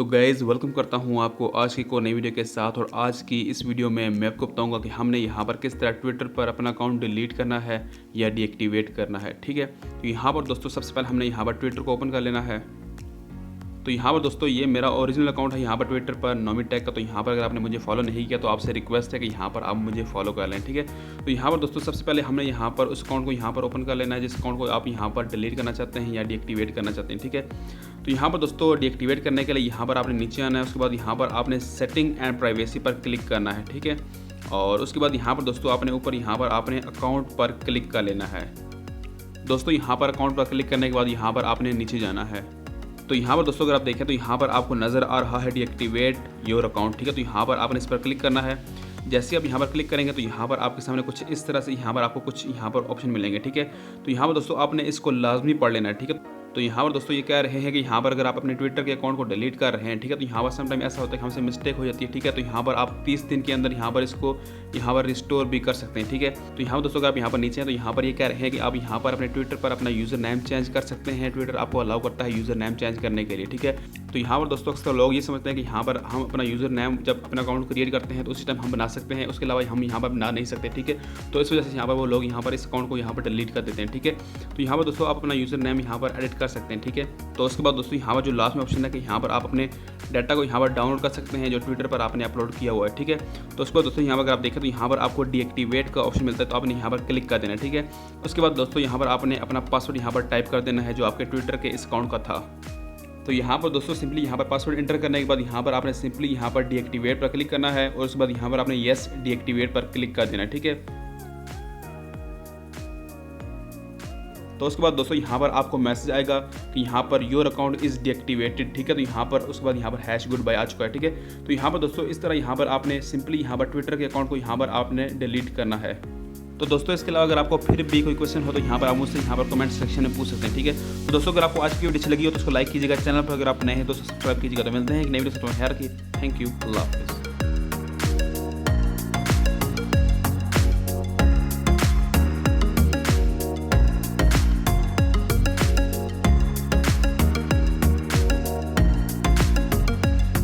तो guys welcome करता हूं आपको आज की एक और नई वीडियो के साथ। और आज की इस वीडियो में मैं आपको बताऊंगा कि हमने यहां पर किस तरह ट्विटर पर अपना अकाउंट डिलीट करना है या डीएक्टिवेट करना है। ठीक है, तो यहां पर दोस्तों सबसे पहले हमने यहां पर ट्विटर को ओपन कर लेना है। तो यहाँ पर दोस्तों ये मेरा ओरिजिनल अकाउंट है यहाँ पर ट्विटर पर नोमी टैग का। तो यहाँ पर अगर आपने मुझे फॉलो नहीं किया तो आपसे रिक्वेस्ट है कि यहाँ पर आप मुझे फॉलो कर लें। ठीक है, तो यहाँ पर दोस्तों सबसे पहले हमने यहाँ पर उस अकाउंट को यहाँ पर ओपन कर लेना है जिस अकाउंट को आप यहाँ पर डिलीट करना चाहते हैं या डीएक्टिवेट करना चाहते हैं। ठीक है, तो यहाँ पर दोस्तों डीएक्टिवेट करने के लिए यहाँ पर आपने नीचे आना है। उसके बाद यहाँ पर आपने सेटिंग एंड प्राइवेसी पर क्लिक करना है। ठीक है, और उसके बाद यहाँ पर दोस्तों आपने ऊपर यहाँ पर आपने अकाउंट पर क्लिक कर लेना है। दोस्तों यहाँ पर अकाउंट पर क्लिक करने के बाद यहाँ पर आपने नीचे जाना है। तो यहाँ पर दोस्तों अगर आप देखें तो यहाँ पर आपको नज़र आ रहा है डीएक्टिवेट योर अकाउंट। ठीक है, तो यहाँ पर आपने इस पर क्लिक करना है। जैसे आप यहाँ पर क्लिक करेंगे तो यहाँ पर आपके सामने कुछ इस तरह से यहाँ पर आपको कुछ यहाँ पर ऑप्शन मिलेंगे। ठीक है, तो यहाँ पर दोस्तों आपने इसको लाजमी पढ़ लेना है। ठीक है, तो यहाँ पर दोस्तों ये कह रहे हैं कि यहाँ पर अगर आप अपने ट्विटर के अकाउंट को डिलीट कर रहे हैं, ठीक है, तो यहाँ पर समटाइम ऐसा होता है कि हमसे मिस्टेक हो जाती है। ठीक है, तो यहाँ पर आप 30 दिन के अंदर यहाँ पर इसको यहाँ पर रिस्टोर भी कर सकते हैं। ठीक है, तो यहाँ पर दोस्तों अगर आप यहाँ पर नीचे हैं तो यहाँ पर ये कह रहे हैं कि आप यहाँ पर अपने ट्विटर पर अपना यूज़र नेम चेंज कर सकते हैं। ट्विटर आपको अलाउ करता है यूज़र नेम चेंज करने के लिए। ठीक है, तो यहाँ पर दोस्तों अक्सर लोग ये समझते हैं कि यहाँ पर हम अपना यूज़र नेम जब अपना अकाउंट क्रिएट करते हैं तो उसी टाइम हम बना सकते हैं, उसके अलावा हम यहाँ पर बना नहीं सकते। ठीक है, तो इस वजह से यहाँ पर वो लोग यहाँ पर इस अकाउंट को यहाँ पर डिलीट कर देते हैं। ठीक है, तो यहाँ पर दोस्तों आप अपना यूज़र नेम यहाँ पर एडिट कर सकते हैं। ठीक है, तो उसके बाद दोस्तों यहाँ पर जो लास्ट में ऑप्शन है कि यहाँ पर आप अपने डाटा को यहाँ पर डाउनलोड कर सकते हैं जो ट्विटर पर आपने अपलोड किया हुआ है। ठीक है, तो उसके बाद दोस्तों यहाँ पर अगर आप देखें तो यहाँ पर आपको डीएक्टिवेट का ऑप्शन मिलता है, तो आपने यहाँ पर क्लिक कर देना है। ठीक है, उसके बाद दोस्तों यहाँ पर आपने अपना पासवर्ड यहाँ पर टाइप कर देना है जो आपके ट्विटर के इस अकाउंट का था। तो यहाँ पर दोस्तों सिंपली यहाँ पर पासवर्ड इंटर करने के बाद यहाँ पर आपने सिंपली यहाँ पर डीएक्टिवेट पर क्लिक करना है और उसके बाद यहाँ पर आपने येस डीएक्टिवेट पर क्लिक कर देना है। ठीक है, तो उसके बाद दोस्तों यहाँ पर आपको मैसेज आएगा कि यहाँ per your account is deactivated. ठीक है, तो यहाँ पर उसके बाद यहाँ पर हैश गुड बाय आ चुका है। ठीक है, तो यहाँ पर दोस्तों इस तरह यहाँ पर आपने सिंपली यहाँ पर ट्विटर के अकाउंट को यहाँ पर आपने डिलीट करना है। तो दोस्तों इसके अलावा अगर आपको फिर भी कोई क्वेश्चन हो तो यहाँ पर आप मुझसे यहाँ पर कमेंट सेक्शन में पूछ सकते हैं। ठीक है, तो दोस्तों अगर आपको आज की वीडियो अच्छी लगी हो तो उसको लाइक कीजिएगा। चैनल पर अगर आप नए हैं तो सब्सक्राइब कीजिएगा। तो मिलते हैं एक नई वीडियो से। थैंक यू, अल्लाह हाफिज़।